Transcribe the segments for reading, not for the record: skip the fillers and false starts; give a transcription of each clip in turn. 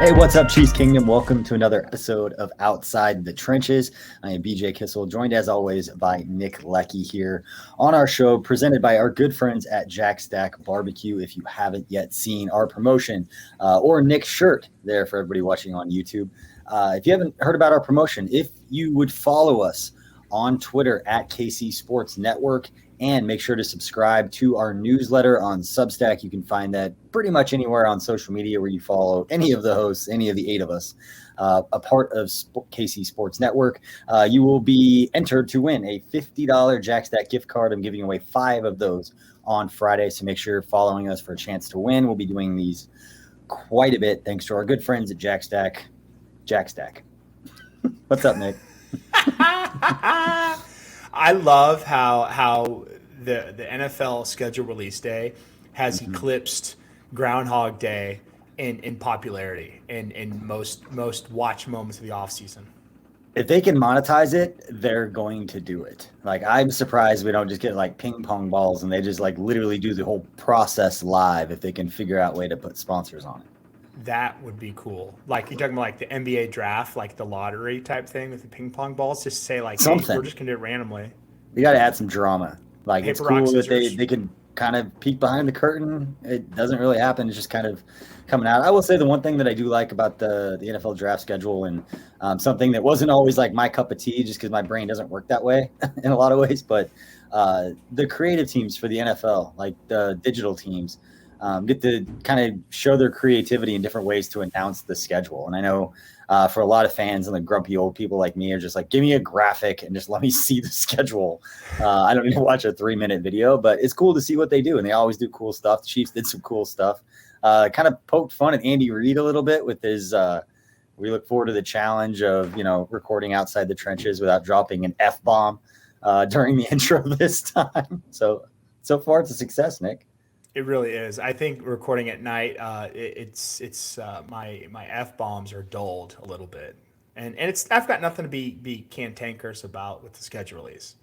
Hey, what's up, Chiefs Kingdom? Welcome to another episode of Outside the Trenches. I am BJ Kissel, joined as always by Nick Leckey here on our show, presented by our good friends at Jack Stack Barbecue. If you haven't yet seen our promotion or Nick's shirt there for everybody watching on YouTube, if you haven't heard about our promotion, if you would follow us on Twitter at KC Sports Network, and make sure to subscribe to our newsletter on Substack. You can find that pretty much anywhere on social media where you follow any of the hosts, any of the 8 of us, a part of KC Sports Network. You will be entered to win a $50 Jack Stack gift card. I'm giving away 5 of those on Friday, so make sure you're following us for a chance to win. We'll be doing these quite a bit thanks to our good friends at Jack Stack. Jack Stack. What's up, Nick? I love how the NFL schedule release day has eclipsed Groundhog Day in popularity in most watch moments of the offseason. If they can monetize it, they're going to do it. Like, I'm surprised we don't just get like ping pong balls and they just like literally do the whole process live if they can figure out a way to put sponsors on it. That would be cool. Like, you're talking about like the NBA draft, like the lottery type thing with the ping pong balls. Just say like, hey, we're just going to do it randomly. You got to add some drama. Like, Paper, it's cool rock, that scissors. they can kind of peek behind the curtain. It doesn't really happen. It's just kind of coming out. I will say the one thing that I do like about the NFL draft schedule, and something that wasn't always like my cup of tea just because my brain doesn't work that way in a lot of ways, but the creative teams for the NFL, like the digital teams, get to kind of show their creativity in different ways to announce the schedule. And I know for a lot of fans and the grumpy old people like me are just like, give me a graphic and just let me see the schedule. I don't need to watch a 3-minute video, but it's cool to see what they do. And they always do cool stuff. The Chiefs did some cool stuff. Kind of poked fun at Andy Reid a little bit with his we look forward to the challenge of, recording outside the trenches without dropping an F-bomb during the intro this time. So far it's a success, Nick. It really is. I think recording at night, it's my F bombs are dulled a little bit, and I've got nothing to be cantankerous about with the schedule release.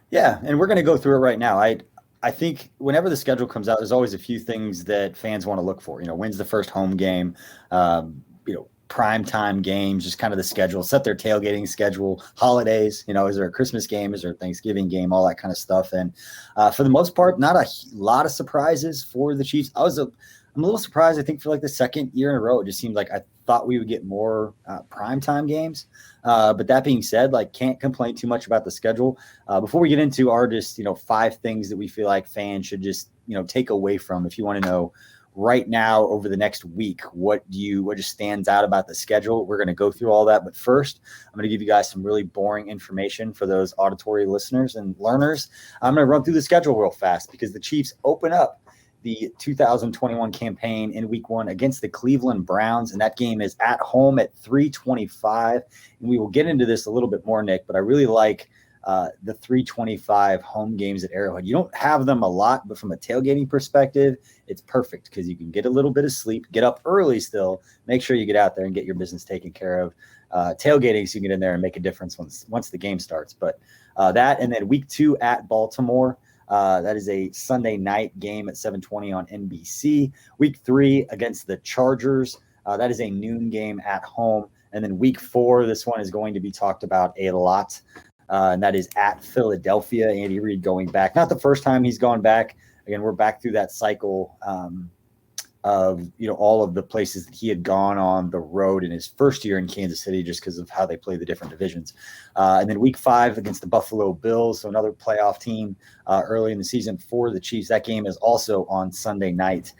Yeah, and we're going to go through it right now. I think whenever the schedule comes out, there's always a few things that fans want to look for. When's the first home game? Primetime games, just kind of the schedule, set their tailgating schedule, holidays, is there a Christmas game? Is there a Thanksgiving game? All that kind of stuff. And for the most part, not a lot of surprises for the Chiefs. I'm a little surprised. I think for like the second year in a row, it just seemed like I thought we would get more primetime games. But that being said, like, can't complain too much about the schedule. Before we get into our just, 5 things that we feel like fans should just, take away from, if you want to know right now over the next week, what just stands out about the schedule. We're going to go through all that. But first, I'm going to give you guys some really boring information for those auditory listeners and learners. I'm going to run through the schedule real fast because the Chiefs open up the 2021 campaign in week 1 against the Cleveland Browns. And that game is at home at 3:25. And we will get into this a little bit more, Nick, but I really like the 3:25 home games at Arrowhead. You don't have them a lot, but from a tailgating perspective, it's perfect because you can get a little bit of sleep, get up early still, make sure you get out there and get your business taken care of. Tailgating, so you can get in there and make a difference once the game starts. But that, and then week 2 at Baltimore. That is a Sunday night game at 7:20 on NBC. Week 3 against the Chargers. That is a noon game at home. And then week 4, this one is going to be talked about a lot. And that is at Philadelphia. Andy Reid going back. Not the first time he's gone back. Again, we're back through that cycle of all of the places that he had gone on the road in his first year in Kansas City, just because of how they play the different divisions. And then week 5 against the Buffalo Bills, so another playoff team early in the season for the Chiefs. That game is also on Sunday night.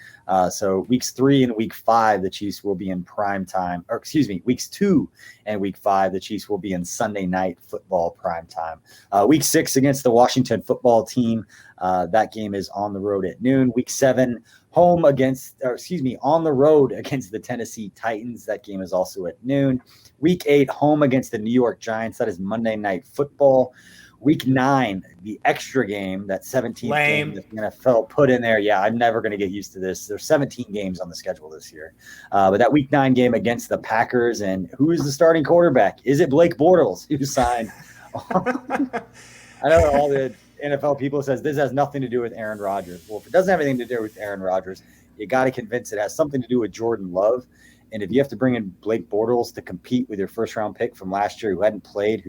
So weeks 3 and week 5, the Chiefs will be in prime time, or excuse me, weeks 2 and week 5, the Chiefs will be in Sunday night football prime time. Week 6 against the Washington football team. That game is on the road at noon. Week 7, on the road against the Tennessee Titans. That game is also at noon. Week 8, home against the New York Giants. That is Monday Night Football. Week 9, the extra game, that 17th game that the NFL put in there. Yeah, I'm never going to get used to this. There's 17 games on the schedule this year. But that Week 9 game against the Packers, and who is the starting quarterback? Is it Blake Bortles, who signed? I know all the NFL people says this has nothing to do with Aaron Rodgers. Well, if it doesn't have anything to do with Aaron Rodgers, you got to convince it has something to do with Jordan Love. And if you have to bring in Blake Bortles to compete with your first-round pick from last year who hadn't played,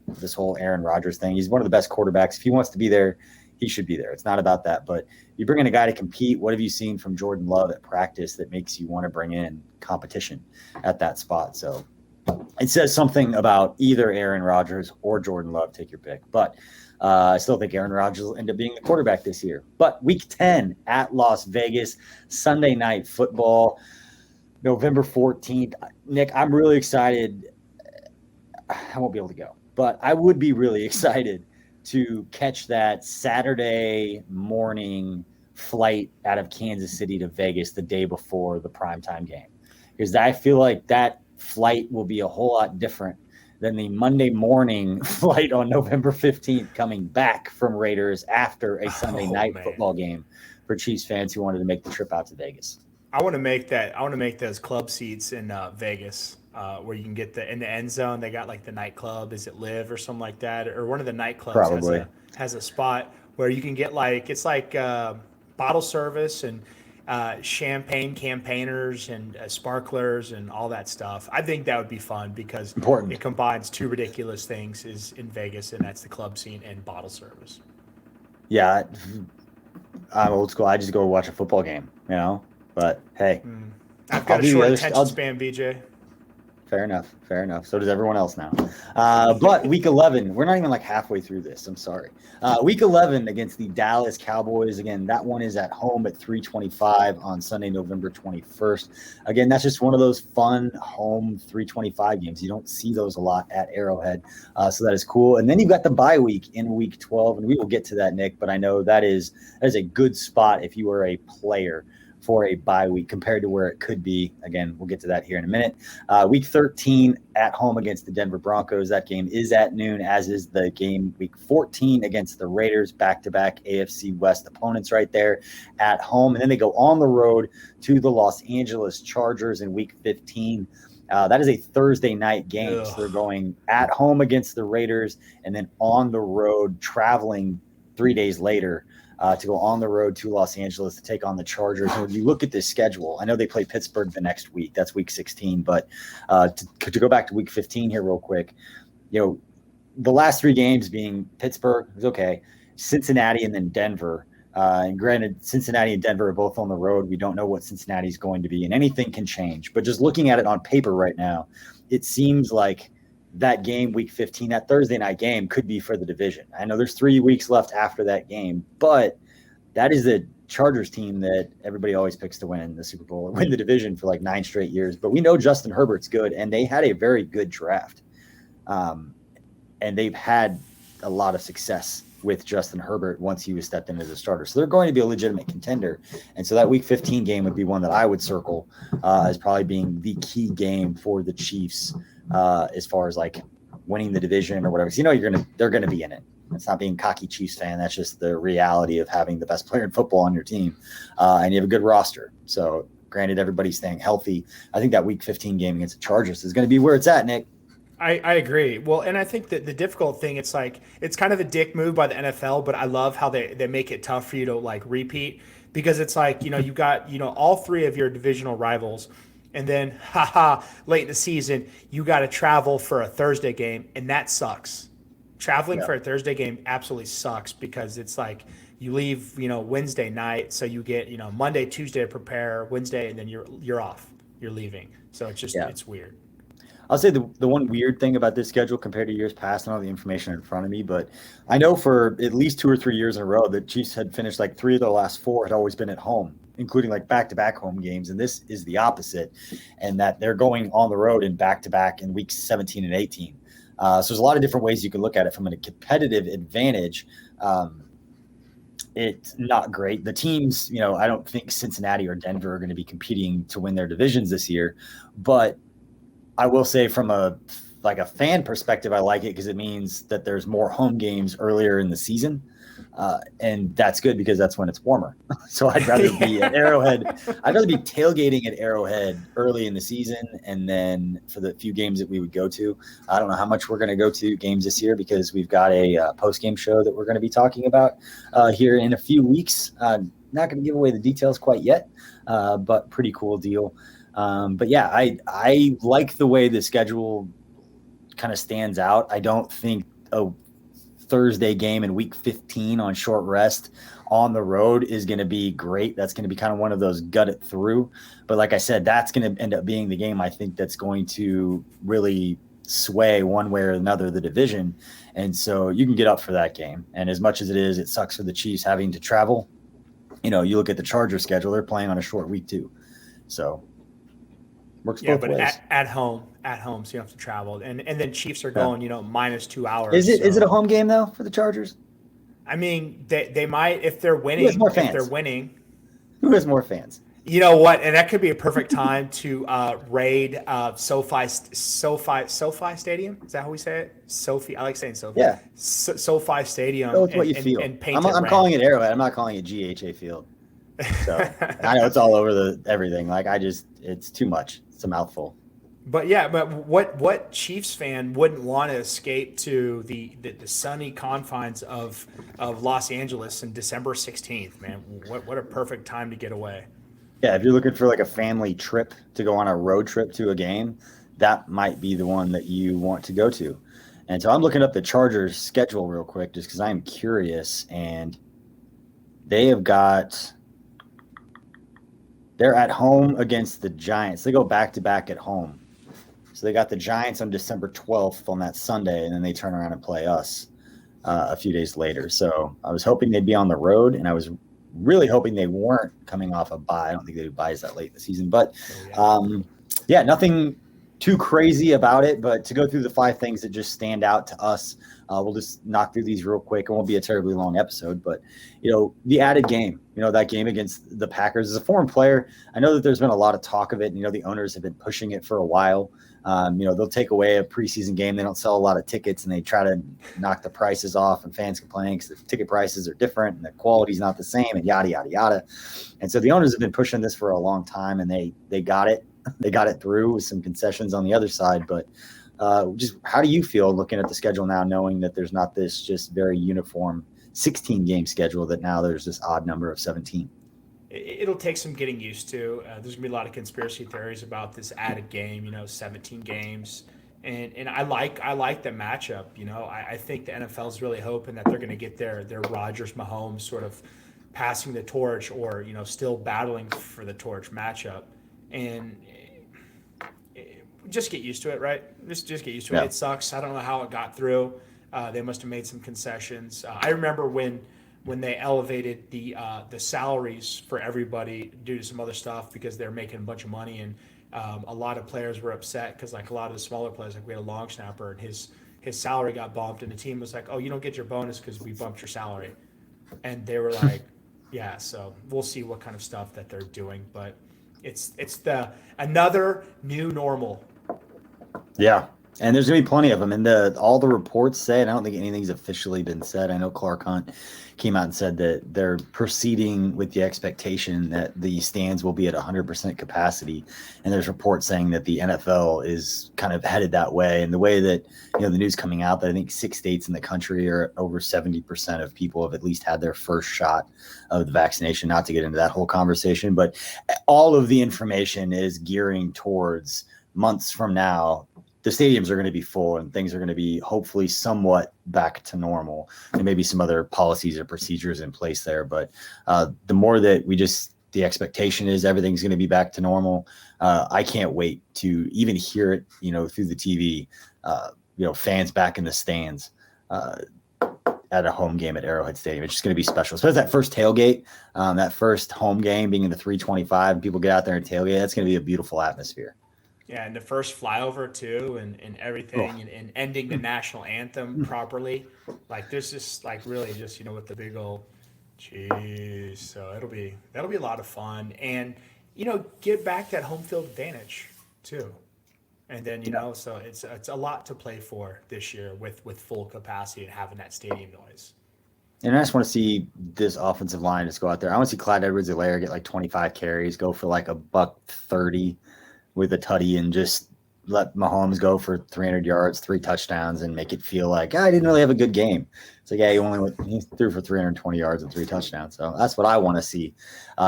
this whole Aaron Rodgers thing, he's one of the best quarterbacks. If he wants to be there, he should be there. It's not about that. But you bring in a guy to compete. What have you seen from Jordan Love at practice that makes you want to bring in competition at that spot? So it says something about either Aaron Rodgers or Jordan Love. Take your pick. But I still think Aaron Rodgers will end up being the quarterback this year. But week 10 at Las Vegas, Sunday night football, November 14th. Nick, I'm really excited. I won't be able to go, but I would be really excited to catch that Saturday morning flight out of Kansas City to Vegas the day before the primetime game. Because I feel like that flight will be a whole lot different than the Monday morning flight on November 15th coming back from Raiders after a Sunday night football game for Chiefs fans who wanted to make the trip out to Vegas. I want to make those club seats in Vegas where you can get in the end zone. They got like the nightclub. Is it Live or something like that? Or one of the nightclubs has a spot where you can get it's like bottle service and champagne campaigners and sparklers and all that stuff. I think that would be fun because it combines two ridiculous things is in Vegas, and that's the club scene and bottle service. Yeah, I'm old school. I just go watch a football game, But hey, I've got a short attention span, BJ. Fair enough. So does everyone else now. But week 11, we're not even like halfway through this. I'm sorry. Week 11 against the Dallas Cowboys. Again, that one is at home at 3:25 on Sunday, November 21st. Again, that's just one of those fun home 3:25 games. You don't see those a lot at Arrowhead. So that is cool. And then you've got the bye week in week 12, and we will get to that, Nick. But I know that is a good spot if you are a player for a bye week compared to where it could be. Again, we'll get to that here in a minute. Week 13 at home against the Denver Broncos. That game is at noon, as is the game week 14 against the Raiders, back-to-back AFC West opponents right there at home. And then they go on the road to the Los Angeles Chargers in week 15. That is a Thursday night game. So they're going at home against the Raiders and then on the road, traveling 3 days later to go on the road to Los Angeles to take on the Chargers. And when you look at this schedule, I know they play Pittsburgh the next week. That's week 16. But to go back to week 15 here real quick, the last three games being Pittsburgh is okay, Cincinnati, and then Denver. And granted, Cincinnati and Denver are both on the road. We don't know what Cincinnati is going to be, and anything can change. But just looking at it on paper right now, it seems like that game, week 15, that Thursday night game could be for the division. I know there's 3 weeks left after that game, but that is the Chargers team that everybody always picks to win the Super Bowl or win the division for like 9 straight years. But we know Justin Herbert's good, and they had a very good draft. And they've had a lot of success with Justin Herbert once he was stepped in as a starter. So they're going to be a legitimate contender. And so that week 15 game would be one that I would circle as probably being the key game for the Chiefs as far as like winning the division or whatever. So they're going to be in it. It's not being cocky Chiefs fan. That's just the reality of having the best player in football on your team. And you have a good roster. So granted, everybody's staying healthy. I think that week 15 game against the Chargers is going to be where it's at, Nick. I agree. Well, and I think that the difficult thing, it's kind of a dick move by the NFL, but I love how they make it tough for you to like repeat, because it's like, you've got, all three of your divisional rivals, and then late in the season, you got to travel for a Thursday game, and that sucks. Traveling for a Thursday game absolutely sucks, because it's like you leave, Wednesday night, so you get, Monday, Tuesday to prepare, Wednesday, and then you're off. You're leaving. So it's just it's weird. I'll say the one weird thing about this schedule compared to years past, I don't have the information in front of me, but I know for at least 2 or 3 years in a row, the Chiefs had finished like 3 of the last 4 had always been at home, including like back-to-back home games. And this is the opposite, and that they're going on the road in back-to-back in weeks 17 and 18. So there's a lot of different ways you can look at it from a competitive advantage. It's not great. The teams, I don't think Cincinnati or Denver are going to be competing to win their divisions this year, but I will say from a fan perspective, I like it because it means that there's more home games earlier in the season. And that's good because that's when it's warmer. So I'd rather be at Arrowhead. I'd rather be tailgating at Arrowhead early in the season. And then for the few games that we would go to, I don't know how much we're going to go to games this year because we've got a post-game show that we're going to be talking about here in a few weeks. Not going to give away the details quite yet, but pretty cool deal. But yeah, I like the way the schedule kind of stands out. I don't think a Thursday game in week 15 on short rest on the road is going to be great. That's going to be kind of one of those gut it through. But like I said, that's going to end up being the game I think that's going to really sway one way or another the division. And so you can get up for that game. And as much as it sucks for the Chiefs having to travel. You look at the Chargers schedule, they're playing on a short week too. So works both ways. Yeah, but at home, so you don't have to travel. And then Chiefs are going, minus 2 hours. Is it a home game though for the Chargers? I mean, they might if they're winning. Who has more fans? If they're winning, who has more fans? You know what? And that could be a perfect time to raid SoFi Stadium. Is that how we say it? Sophie. I like saying Sophie. Yeah. SoFi Stadium. Go with what you feel. And paint I'm calling it Arrowhead. I'm not calling it GHA Field. So I know it's all over everything. Like it's too much. It's a mouthful. But what Chiefs fan wouldn't want to escape to the sunny confines of Los Angeles on December 16th, man? What a perfect time to get away. Yeah, if you're looking for like a family trip to go on a road trip to a game, that might be the one that you want to go to. And so I'm looking up the Chargers schedule real quick just because I'm curious. And they're at home against the Giants. They go back-to-back at home. So they got the Giants on December 12th on that Sunday, and then they turn around and play us a few days later. So I was hoping they'd be on the road, and I was really hoping they weren't coming off a bye. I don't think they do buys that late in the season. But, nothing too crazy about it. But to go through the 5 things that just stand out to us, we'll just knock through these real quick. It won't be a terribly long episode. But, the added game, that game against the Packers as a foreign player, I know that there's been a lot of talk of it. The owners have been pushing it for a while. They'll take away a preseason game. They don't sell a lot of tickets, and they try to knock the prices off, and fans complain because the ticket prices are different and the quality's not the same, and yada, yada, yada. And so the owners have been pushing this for a long time, and they got it. They got it through with some concessions on the other side. But just how do you feel looking at the schedule now, knowing that there's not this just very uniform 16-game schedule, that now there's this odd number of 17? It'll take some getting used to. There's gonna be a lot of conspiracy theories about this added game. 17 games, and I like the matchup. I think the NFL is really hoping that they're gonna get their Rodgers Mahomes sort of passing the torch, or still battling for the torch matchup, and just get used to it, right? Just get used to it. It sucks. I don't know how it got through. They must have made some concessions. I remember when they elevated the salaries for everybody due to some other stuff because they're making a bunch of money, and a lot of players were upset because like a lot of the smaller players, like we had a long snapper, and his salary got bumped, and the team was like, "Oh, you don't get your bonus because we bumped your salary," and they were like, "Yeah." So we'll see what kind of stuff that they're doing, but it's another new normal. Yeah. And there's going to be plenty of them. And all the reports say, and I don't think anything's officially been said. I know Clark Hunt came out and said that they're proceeding with the expectation that the stands will be at 100% capacity. And there's reports saying that the NFL is kind of headed that way. And the way that, the news coming out, that I think 6 states in the country are over 70% of people have at least had their first shot of the vaccination, not to get into that whole conversation. But all of the information is gearing towards months from now, the stadiums are going to be full and things are going to be hopefully somewhat back to normal. There may be some other policies or procedures in place there, but the more that the expectation is everything's going to be back to normal. I can't wait to even hear it, through the TV, fans back in the stands at a home game at Arrowhead Stadium. It's just going to be special. Especially that first tailgate, that first home game being in the 325, and people get out there and tailgate. That's going to be a beautiful atmosphere. Yeah, and the first flyover too, and everything, and ending the national anthem properly. Like there's just like really just with the big old, jeez. So that'll be a lot of fun, and get back that home field advantage too, and then so it's a lot to play for this year with full capacity and having that stadium noise. And I just want to see this offensive line just go out there. I want to see Clyde Edwards-Helaire get like 25 carries, go for like $130. With a tutty, and just let Mahomes go for 300 yards, 3 touchdowns, and make it feel like I didn't really have a good game. It's like, yeah, he threw for 320 yards and 3 touchdowns. So that's what I want to see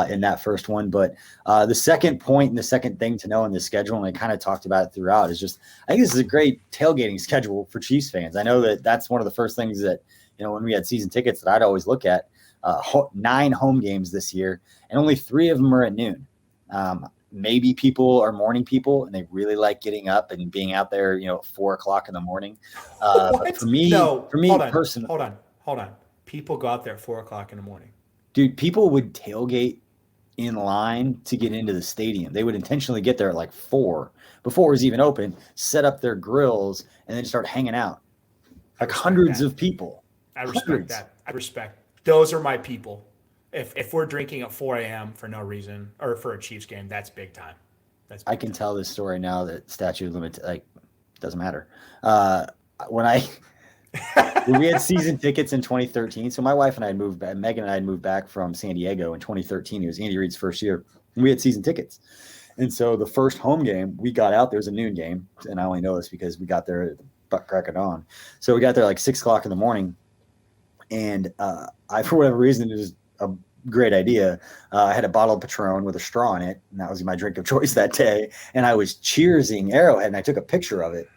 in that first one. But the second point and the second thing to know in the schedule, and I kind of talked about it throughout, is just I think this is a great tailgating schedule for Chiefs fans. I know that that's one of the first things that, when we had season tickets that I'd always look at. 9 home games this year, and only 3 of them are at noon. Maybe people are morning people and they really like getting up and being out there, at 4:00 in the morning. But for me, personally, hold on. People go out there at 4:00 in the morning. Dude, people would tailgate in line to get into the stadium. They would intentionally get there at like 4 before it was even open, set up their grills, and then start hanging out. Like hundreds of people. I respect that. I respect. Those are my people. If we're drinking at 4 a.m. for no reason or for a Chiefs game, that's big time. I can tell this story now that statute limit doesn't matter. When we had season tickets in 2013, so my wife and I had moved back. Megan and I had moved back from San Diego in 2013. It was Andy Reid's first year. And we had season tickets, and so the first home game we got out there was a noon game, and I only know this because we got there at the butt crack of dawn. So we got there like 6:00 in the morning, and I, for whatever reason, it was a great idea. I had a bottle of Patron with a straw in it, and that was my drink of choice that day. And I was cheersing Arrowhead, and I took a picture of it.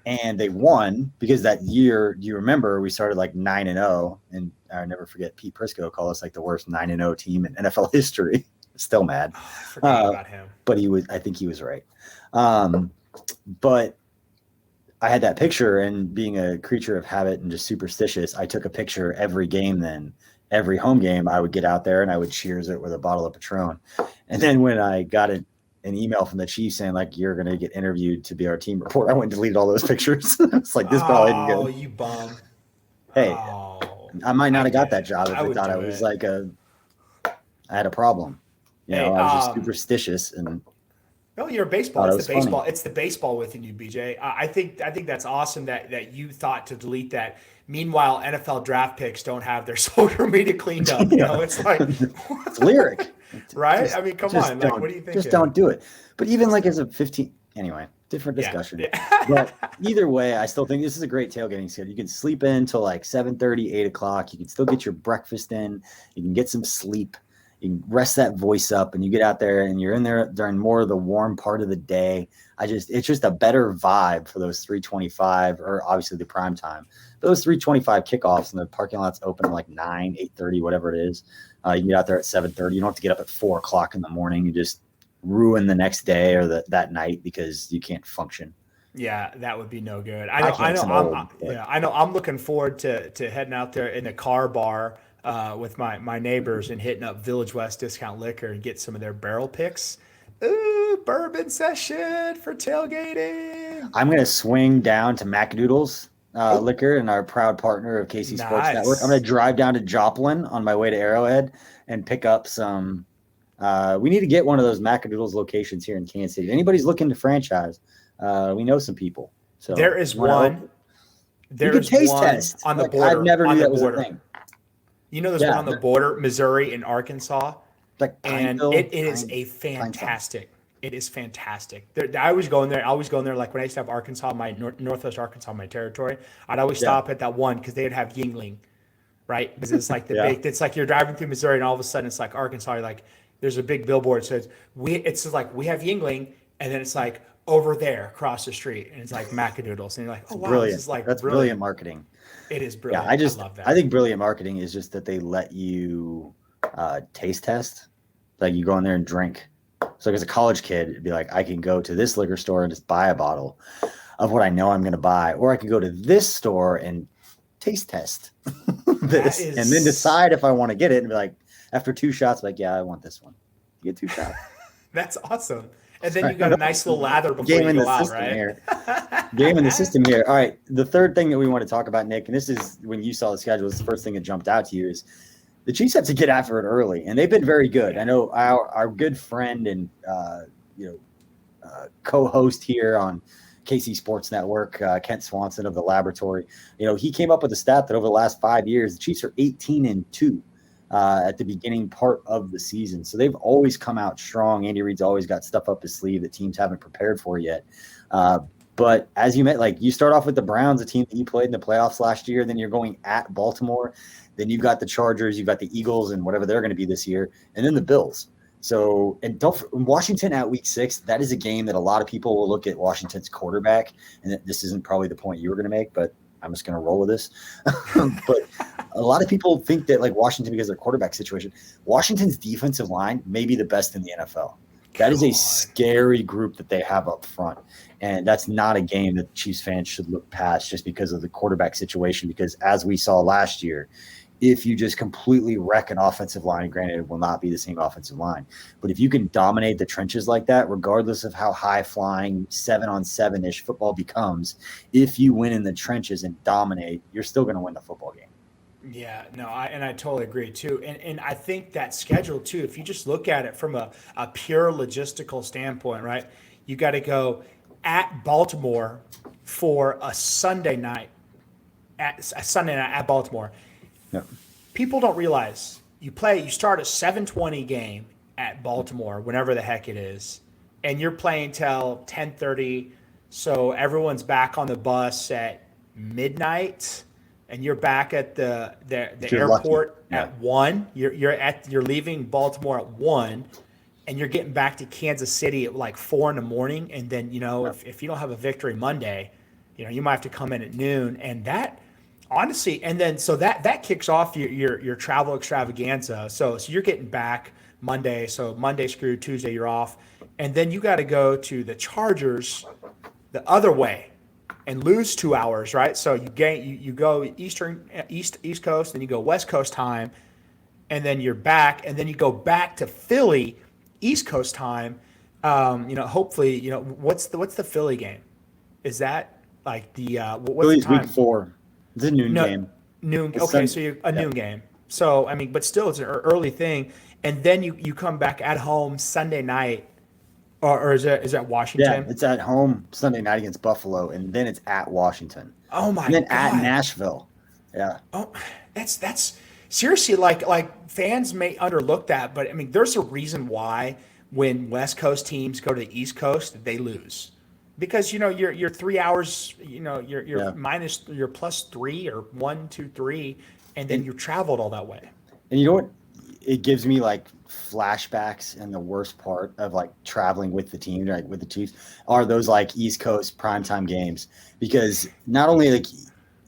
And they won because that year, do you remember, we started like 9-0, and I never forget Pete Prisco called us like the worst 9-0 team in NFL history. Still mad. I forgot about him. But I think he was right. But I had that picture, and being a creature of habit and just superstitious, I took a picture every game then. Every home game, I would get out there and I would cheers it with a bottle of Patron. And then when I got an email from the Chiefs saying, like, you're going to get interviewed to be our team reporter, I went and deleted all those pictures. It's like, this probably didn't go. Oh, you bum. Hey, I might not have got that job if I thought I was I had a problem. I was just superstitious and. No, you're a baseball. It's the baseball. It's the baseball within you, BJ. I think that's awesome that you thought to delete that. Meanwhile, NFL draft picks don't have their social media cleaned up. It's like it's lyric, right? I mean, come on. Like, what do you think? Just don't do it. But even like as a 15, anyway, different discussion. Yeah. But either way, I still think this is a great tailgating schedule. You can sleep in till like 7:30, 8 o'clock. You can still get your breakfast in. You can get some sleep. You can rest that voice up, and you get out there and you're in there during more of the warm part of the day. It's just a better vibe for those 3:25 or obviously the prime time. Those 3:25 kickoffs and the parking lot's open at like 9, 8:30, whatever it is. You can get out there at 7:30. You don't have to get up at 4:00 in the morning. You just ruin the next day or that night because you can't function. Yeah, that would be no good. I know. I'm looking forward to heading out there in the car bar with my neighbors and hitting up Village West Discount Liquor and get some of their barrel picks. Ooh, bourbon session for tailgating. I'm going to swing down to Macadoodles Liquor and our proud partner of KC Sports Network. I'm going to drive down to Joplin on my way to Arrowhead and pick up some. We need to get one of those Macadoodles locations here in Kansas City. If anybody's looking to franchise, we know some people. So there is one. There is taste one test on the border. I never knew that was a thing. There's one on the border, Missouri and Arkansas. And it is a fantastic. It is fantastic. I always go in there. Like when I used to have Arkansas, my Northwest Arkansas, my territory. I'd always stop at that one because they would have Yingling, right? Because it's like it's like you're driving through Missouri and all of a sudden it's like Arkansas. You're like, there's a big billboard that says it's like we have Yingling, and then it's like over there across the street, and it's like Macadoodles, and you're like, oh wow, brilliant. This is like that's brilliant marketing. It is brilliant. Yeah, I love that. I think brilliant marketing is just that they let you taste test. Like you go in there and drink. So as a college kid, it'd be like, I can go to this liquor store and just buy a bottle of what I know I'm going to buy. Or I can go to this store and taste test this and then decide if I want to get it and be like, after 2 shots, like, yeah, I want this one. You get 2 shots. That's awesome. And then you got a nice little lather before you go out, right? Game in the system here. All right. The third thing that we want to talk about, Nick, and this is when you saw the schedule, this is the first thing that jumped out to you is the Chiefs have to get after it early, and they've been very good. I know our good friend and co-host here on KC Sports Network, Kent Swanson of the Laboratory, he came up with a stat that over the last 5 years, the Chiefs are 18-2 at the beginning part of the season. So they've always come out strong. Andy Reid's always got stuff up his sleeve that teams haven't prepared for yet. But as you met, like you start off with the Browns, a team that you played in the playoffs last year, then you're going at Baltimore. Then you've got the Chargers, you've got the Eagles and whatever they're going to be this year, and then the Bills. So, and Washington at week 6, that is a game that a lot of people will look at Washington's quarterback. And this isn't probably the point you were going to make, but I'm just going to roll with this. But a lot of people think that like Washington, because of their quarterback situation, Washington's defensive line may be the best in the NFL. That is a scary group that they have up front. And that's not a game that Chiefs fans should look past just because of the quarterback situation. Because as we saw last year, if you just completely wreck an offensive line, granted, it will not be the same offensive line. But if you can dominate the trenches like that, regardless of how high-flying 7-on-7-ish football becomes, if you win in the trenches and dominate, you're still going to win the football game. Yeah, no, I totally agree too. And I think that schedule too, if you just look at it from a pure logistical standpoint, right? You got to go at Baltimore for a Sunday night at Baltimore. Yep. People don't realize you start a 7:20 game at Baltimore, whenever the heck it is, and you're playing till 10:30. So everyone's back on the bus at midnight, and you're back at the airport at 1. You're leaving Baltimore at 1, and you're getting back to Kansas City at like 4 a.m. And then if you don't have a victory Monday, you might have to come in at noon, and that. Honestly, and then so that kicks off your travel extravaganza. So you're getting back Monday. So Monday screwed, Tuesday you're off, and then you got to go to the Chargers the other way and lose 2 hours, right? So you go East Coast, then you go West Coast time, and then you're back, and then you go back to Philly East Coast time. Hopefully, what's the Philly game? Is that like the what's Philly's the time? week 4. It's a noon game. Noon. Okay, so noon game. So, I mean, but still, it's an early thing. And then you come back at home Sunday night, or is that Washington? Yeah, it's at home Sunday night against Buffalo, and then it's at Washington. Oh my God! And then God. at Nashville. Yeah. Oh, that's seriously like fans may underlook that, but I mean, there's a reason why when West Coast teams go to the East Coast, they lose. Because you're 3 hours, you're minus, you're +3 or 1, 2, 3, and then you traveled all that way. And you know what? It gives me like flashbacks, and the worst part of like traveling with the team, like with the Chiefs, are those like East Coast primetime games. Because not only like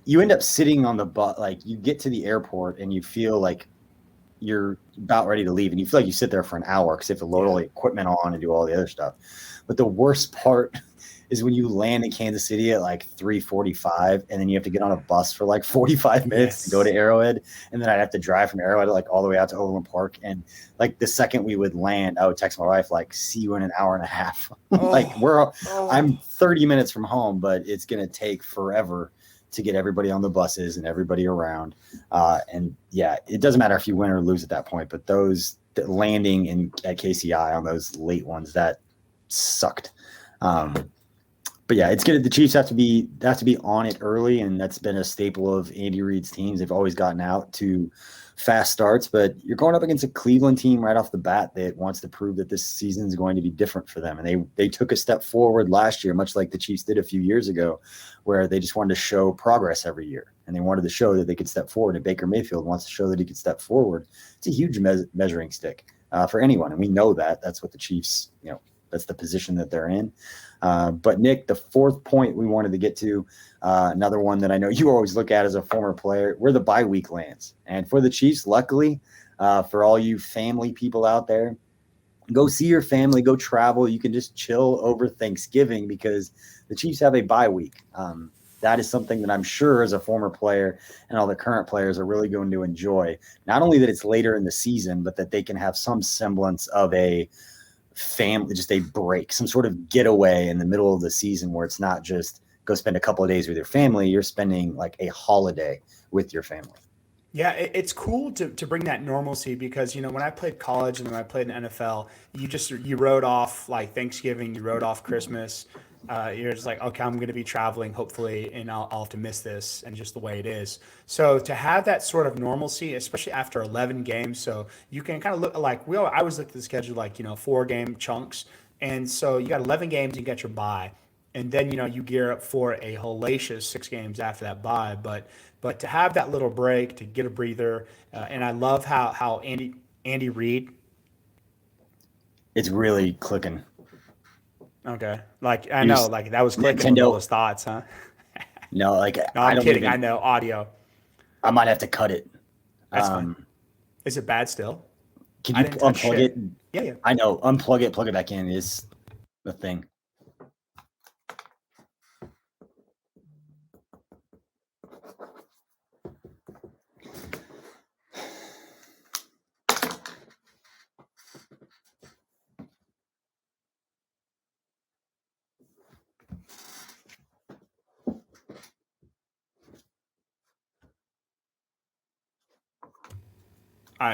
you end up sitting on the bus, like you get to the airport and you feel like you're about ready to leave, and you feel like you sit there for an hour because you have to load all the equipment on and do all the other stuff. But the worst part is when you land in Kansas City at like 3:45, and then you have to get on a bus for like 45 minutes to go to Arrowhead, and then I'd have to drive from Arrowhead like all the way out to Overland Park. And like the second we would land, I would text my wife like, "See you in an hour and a half." I'm 30 minutes from home, but it's gonna take forever to get everybody on the buses and everybody around. And yeah, it doesn't matter if you win or lose at that point, but landing at KCI on those late ones, that sucked. But yeah, it's good. The Chiefs have to be on it early, and that's been a staple of Andy Reid's teams. They've always gotten out to fast starts, but you're going up against a Cleveland team right off the bat that wants to prove that this season is going to be different for them. And they took a step forward last year, much like the Chiefs did a few years ago, where they just wanted to show progress every year, and they wanted to show that they could step forward. And Baker Mayfield wants to show that he could step forward. It's a huge measuring stick for anyone, and we know that. That's what the Chiefs, that's the position that they're in. But Nick, the fourth point we wanted to get to, another one that I know you always look at as a former player, where the bye week lands. And for the Chiefs, luckily, for all you family people out there, go see your family, go travel. You can just chill over Thanksgiving because the Chiefs have a bye week. That is something that I'm sure as a former player and all the current players are really going to enjoy. Not only that it's later in the season, but that they can have some semblance of a family, just a break, some sort of getaway in the middle of the season where it's not just go spend a couple of days with your family. You're spending like a holiday with your family. Yeah, it's cool to bring that normalcy because, when I played college and when I played in the NFL, you wrote off like Thanksgiving, you wrote off Christmas. You're just like, okay, I'm going to be traveling hopefully, and I'll have to miss this, and just the way it is. So to have that sort of normalcy, especially after 11 games, so you can kind of look like I always look at the schedule like 4 game chunks, and so you got 11 games, you get your bye, and then you gear up for a hellacious 6 games after that bye. But to have that little break, to get a breather, and I love how Andy Reid. It's really clicking. Okay, like I know, like that was clicking with Nintendo. all those thoughts, huh? No, like No, I'm kidding. I know audio. I might have to cut it. That's fine. Is it bad still? Can you unplug it? Yeah, yeah. I know. Unplug it, plug it back in is the thing.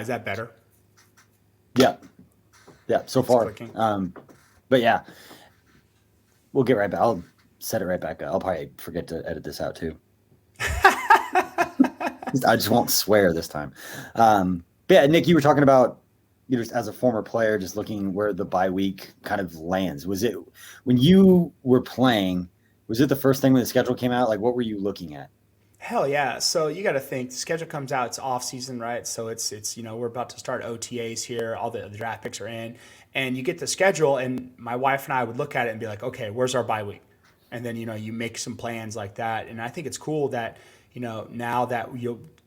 Is that better? Yeah. Yeah, so far. Clicking. But yeah, we'll get right back. I'll set it right back up. I'll probably forget to edit this out too. I just won't swear this time. But yeah, Nick, you were talking about just as a former player, just looking where the bye week kind of lands. Was it when you were playing? Was it the first thing when the schedule came out? Like, what were you looking at? Hell yeah. So you got to think the schedule comes out, it's off season, right? So it's we're about to start OTAs here. All the draft picks are in, and you get the schedule, and my wife and I would look at it and be like, okay, where's our bye week? And then, you make some plans like that. And I think it's cool that, now that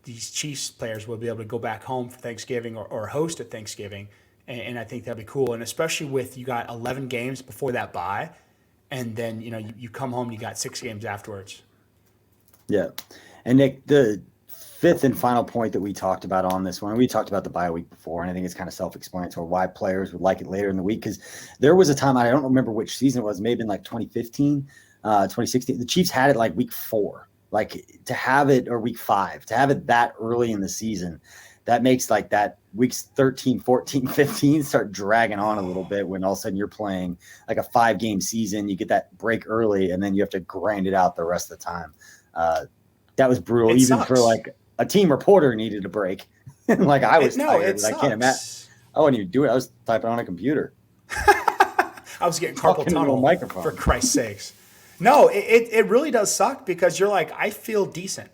these Chiefs players will be able to go back home for Thanksgiving or host at Thanksgiving. And I think that'd be cool. And especially with, you got 11 games before that bye, and then, you come home and you got 6 games afterwards. Yeah. And Nick, the fifth and final point that we talked about on this one, we talked about the bye week before, and I think it's kind of self-explanatory why players would like it later in the week, because there was a time, I don't remember which season it was, maybe in like 2015, 2016, the Chiefs had it like week 4, like to have it, or week 5, to have it that early in the season, that makes like that weeks 13, 14, 15 start dragging on a little bit when all of a sudden you're playing like a 5-game season, you get that break early, and then you have to grind it out the rest of the time. That was brutal. Even sucks. For like a team reporter needed a break. Like I was tired. I can't imagine. I wouldn't even do it. I was typing on a computer. I was getting carpal tunnel, for Christ's sakes. No, it really does suck, because you're like, I feel decent.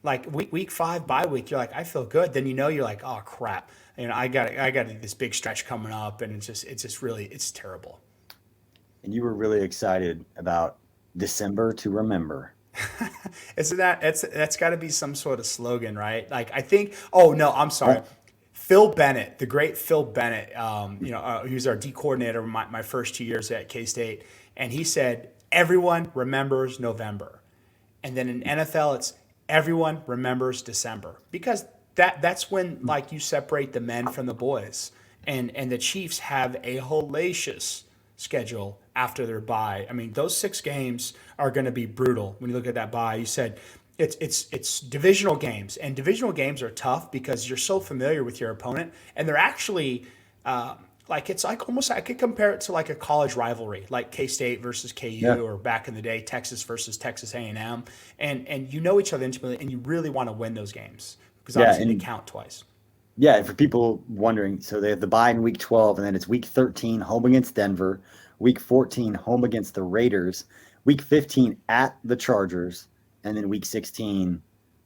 Like week 5 bye week, you're like, I feel good. Then you're like, oh crap. I got this big stretch coming up, and it's just really, it's terrible. And you were really excited about December to remember. That's got to be some sort of slogan, right? Like I think. Oh no, I'm sorry. Phil Bennett, the great Phil Bennett. He was our D coordinator my first 2 years at K-State, and he said everyone remembers November, and then in NFL it's everyone remembers December, because that's when like you separate the men from the boys, and the Chiefs have a hellacious schedule after their bye. I mean, those 6 games are going to be brutal. When you look at that bye, you said it's divisional games, and divisional games are tough because you're so familiar with your opponent, and they're actually it's like almost, I could compare it to like a college rivalry, like K-State versus KU, or back in the day Texas versus Texas A&M, and you know each other intimately, and you really want to win those games because obviously they count twice. Yeah, and for people wondering, so they have the bye in week 12, and then it's week 13 home against Denver, week 14 home against the Raiders, week 15 at the Chargers, and then week 16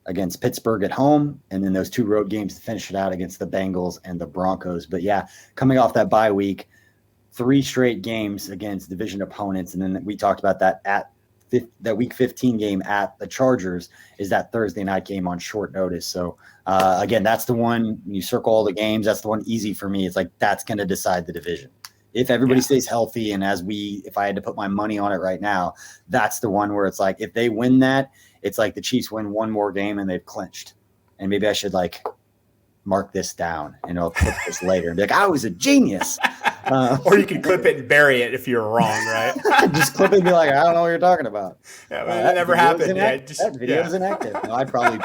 against Pittsburgh at home, and then those 2 road games to finish it out against the Bengals and the Broncos. But yeah, coming off that bye week, 3 straight games against division opponents, and then we talked about that that week 15 game at the Chargers is that Thursday night game on short notice. So again, that's the one, you circle all the games, that's the one easy for me. It's like, that's going to decide the division. If everybody stays healthy, and if I had to put my money on it right now, that's the one where it's like, if they win that, it's like the Chiefs win one more game and they've clinched. And maybe I should like mark this down and I'll clip this later and be like, I was a genius. Or you can clip it and bury it if you're wrong, right? Just clip it and be like, I don't know what you're talking about. Yeah, that never happened. That video is inactive. No, I'd probably,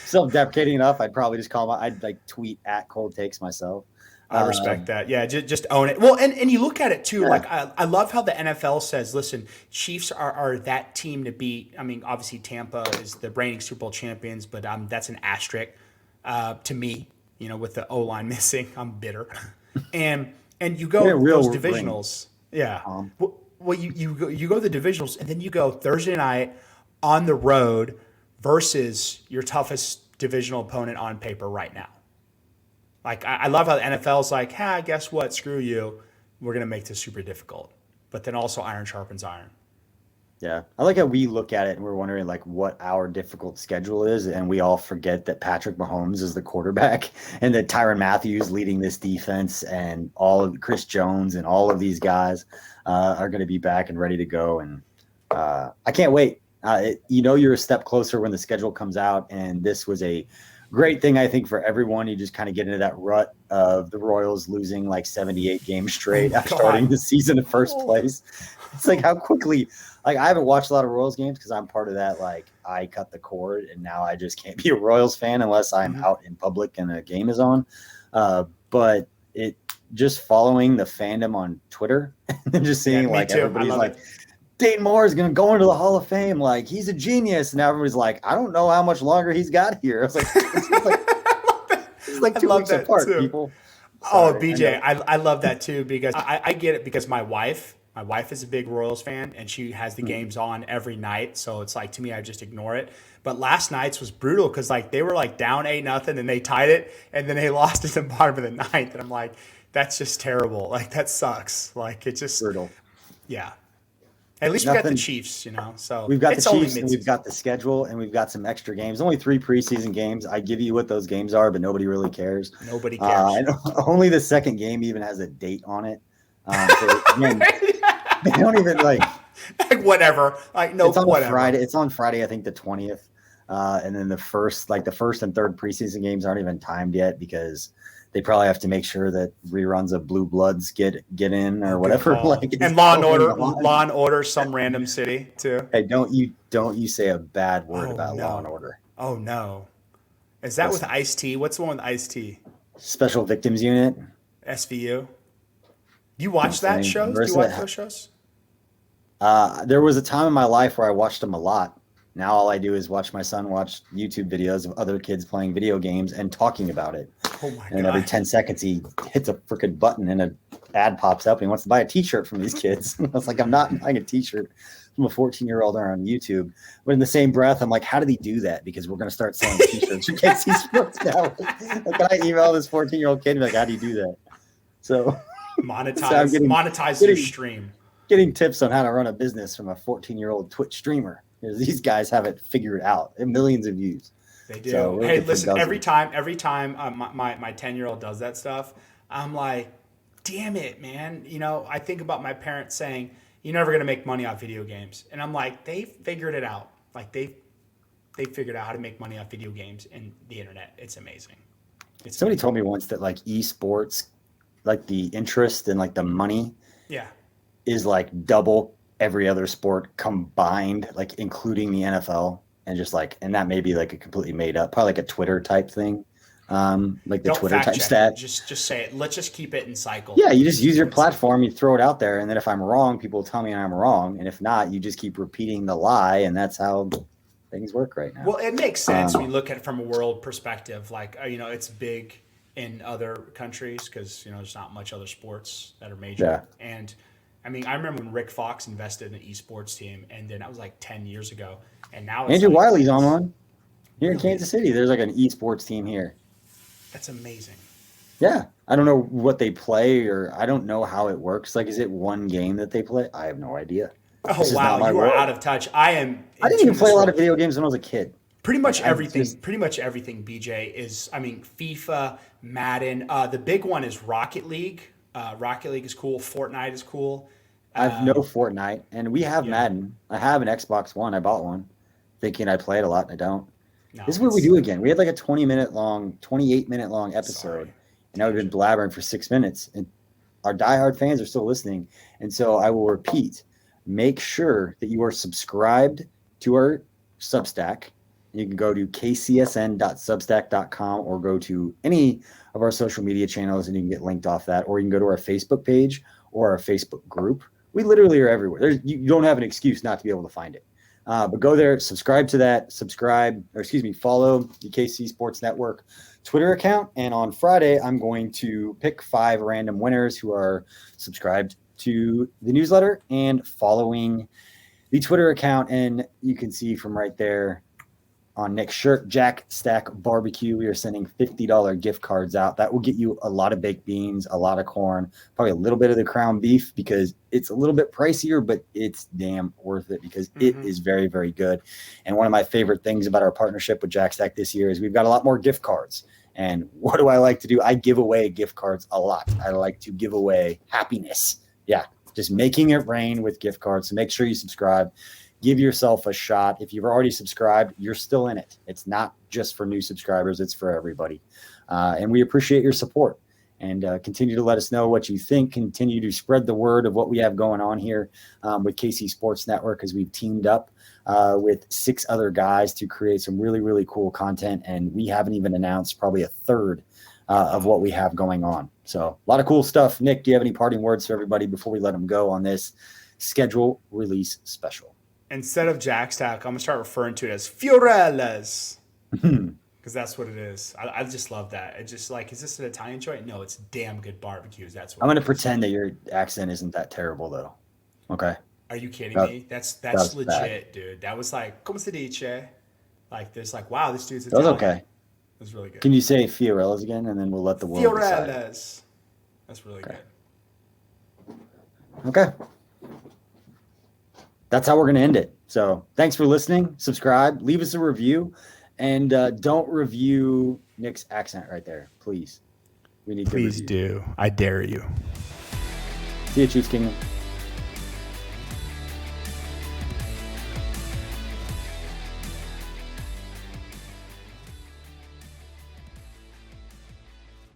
self-deprecating enough, I'd probably just I'd like tweet at Cold Takes myself. I respect that. Yeah, just own it. Well, and you look at it too. Like I love how the NFL says, "Listen, Chiefs are that team to beat." I mean, obviously Tampa is the reigning Super Bowl champions, but that's an asterisk to me. With the O line missing, I'm bitter. And you go those divisionals. Yeah. Well, you go the divisionals, and then you go Thursday night on the road versus your toughest divisional opponent on paper right now. Like, I love how the NFL's like, guess what? Screw you. We're going to make this super difficult. But then also iron sharpens iron. Yeah. I like how we look at it and we're wondering like what our difficult schedule is. And we all forget that Patrick Mahomes is the quarterback and that Tyrann Mathieu leading this defense and all of Chris Jones and all of these guys are going to be back and ready to go. And I can't wait. You're a step closer when the schedule comes out. And this was a great thing, I think, for everyone. You just kind of get into that rut of the Royals losing like 78 games straight after starting the season in first place. It's like how quickly, like I haven't watched a lot of Royals games because I'm part of that. Like I cut the cord and now I just can't be a Royals fan unless I'm out in public and a game is on. But it just following the fandom on Twitter and just seeing like everybody's like, Dayton Moore is going to go into the Hall of Fame. Like, he's a genius. And everybody's like, I don't know how much longer he's got here. I was like, it's like 2 weeks apart, too. People. Sorry, BJ, I love that too because I get it because my wife is a big Royals fan and she has the games on every night. So it's like, to me, I just ignore it. But last night's was brutal because like they were like down 8-0 and they tied it and then they lost at the bottom of the ninth. And I'm like, that's just terrible. Like, that sucks. Like, it's just brutal. Yeah. At least we got the Chiefs, So we've got the Chiefs and we've got the schedule and we've got some extra games. Only 3 preseason games. I give you what those games are, but nobody really cares. Nobody cares. And only the second game even has a date on it. So again, they don't even like whatever. Like no, it's on whatever. Friday. It's on Friday, I think the 20th. And then the first and third preseason games aren't even timed yet because they probably have to make sure that reruns of Blue Bloods get in or whatever. Like, and Law and Order, some random city too. Hey, don't you say a bad word about no. Law and Order. Oh no. Is that with Ice-T? What's the one with Ice-T? Special Victims Unit. SVU. You watch that show? Do you watch those shows? There was a time in my life where I watched them a lot. Now all I do is watch my son watch YouTube videos of other kids playing video games and talking about it. Oh my and God. Every 10 seconds he hits a freaking button and an ad pops up and he wants to buy a t-shirt from these kids. I was like, I'm not buying a t-shirt from a 14-year-old on YouTube. But in the same breath, I'm like, how did he do that? Because we're going to start selling t-shirts for KC Sports now. Like, can I email this 14-year-old kid and be like, how do you do that? So monetize your stream. Getting tips on how to run a business from a 14-year-old Twitch streamer. These guys have it figured out. And millions of views. They do. So hey, listen, every time my 10-year-old does that stuff, I'm like, damn it, man. I think about my parents saying, you're never going to make money off video games. And I'm like, they figured it out. Like they figured out how to make money off video games and the internet. It's amazing. Somebody told me once that like esports, like the interest and like the money is like double every other sport combined, like including the NFL. And just like, and that may be like a completely made up, probably like a Twitter type thing. Like the Twitter type stat. Just say it. Let's just keep it in cycle. Yeah, you just use your platform, you throw it out there, and then if I'm wrong, people tell me I'm wrong. And if not, you just keep repeating the lie, and that's how things work right now. Well, it makes sense when you look at it from a world perspective. Like, it's big in other countries because, there's not much other sports that are major. Yeah. And I mean, I remember when Rick Fox invested in an esports team, and then that was like 10 years ago. And now it's Andrew Wiley's on one here in Kansas City. There's like an esports team here. That's amazing. Yeah. I don't know what they play or I don't know how it works. Like, is it one game that they play? I have no idea. Oh, wow. You are out of touch. I didn't even play a lot of video games when I was a kid. Pretty much everything, BJ, is, FIFA, Madden. The big one is Rocket League. Rocket League is cool. Fortnite is cool. I have no Fortnite, and we have Madden. I have an Xbox One. I bought one, thinking I play it a lot, and I don't. No, this is what we do again. We had like a 28-minute long episode, and now we've been blabbering for 6 minutes, and our diehard fans are still listening. And so I will repeat, make sure that you are subscribed to our Substack You can go to kcsn.substack.com or go to any of our social media channels and you can get linked off that. Or you can go to our Facebook page or our Facebook group. We literally are everywhere. You don't have an excuse not to be able to find it. But go there, subscribe to that, follow the KC Sports Network Twitter account. And on Friday, I'm going to pick 5 random winners who are subscribed to the newsletter and following the Twitter account. And you can see from right there on Nick's shirt, Jack Stack Barbecue, we are sending $50 gift cards out. That will get you a lot of baked beans, a lot of corn, probably a little bit of the crown beef because it's a little bit pricier, but it's damn worth it because it is very, very good. And one of my favorite things about our partnership with Jack Stack this year is we've got a lot more gift cards. And what do I like to do? I give away gift cards a lot. I like to give away happiness. Yeah, just making it rain with gift cards. So make sure you subscribe. Give yourself a shot. If you've already subscribed, you're still in it. It's not just for new subscribers. It's for everybody. And we appreciate your support. And continue to let us know what you think. Continue to spread the word of what we have going on here with KC Sports Network as we've teamed up with 6 other guys to create some really, really cool content. And we haven't even announced probably a third of what we have going on. So a lot of cool stuff. Nick, do you have any parting words for everybody before we let them go on this schedule release special? Instead of Jack Stack, I'm going to start referring to it as Fiorella's. Because that's what it is. I just love that. It's just like, is this an Italian joint? No, it's damn good barbecues. That's what I'm going to pretend that your accent isn't that terrible, though. Okay. Are you kidding me? That's legit, bad. Dude. That was like, come si dice? Like, there's like, wow, this dude's Italian. That was okay. It was really good. Can you say Fiorella's again, and then we'll let the world decide. Fiorella's. That's really good. Okay. That's how we're going to end it. So thanks for listening. Subscribe. Leave us a review. And don't review Nick's accent right there, please. We need to. Please do. I dare you. See you, Chiefs Kingdom.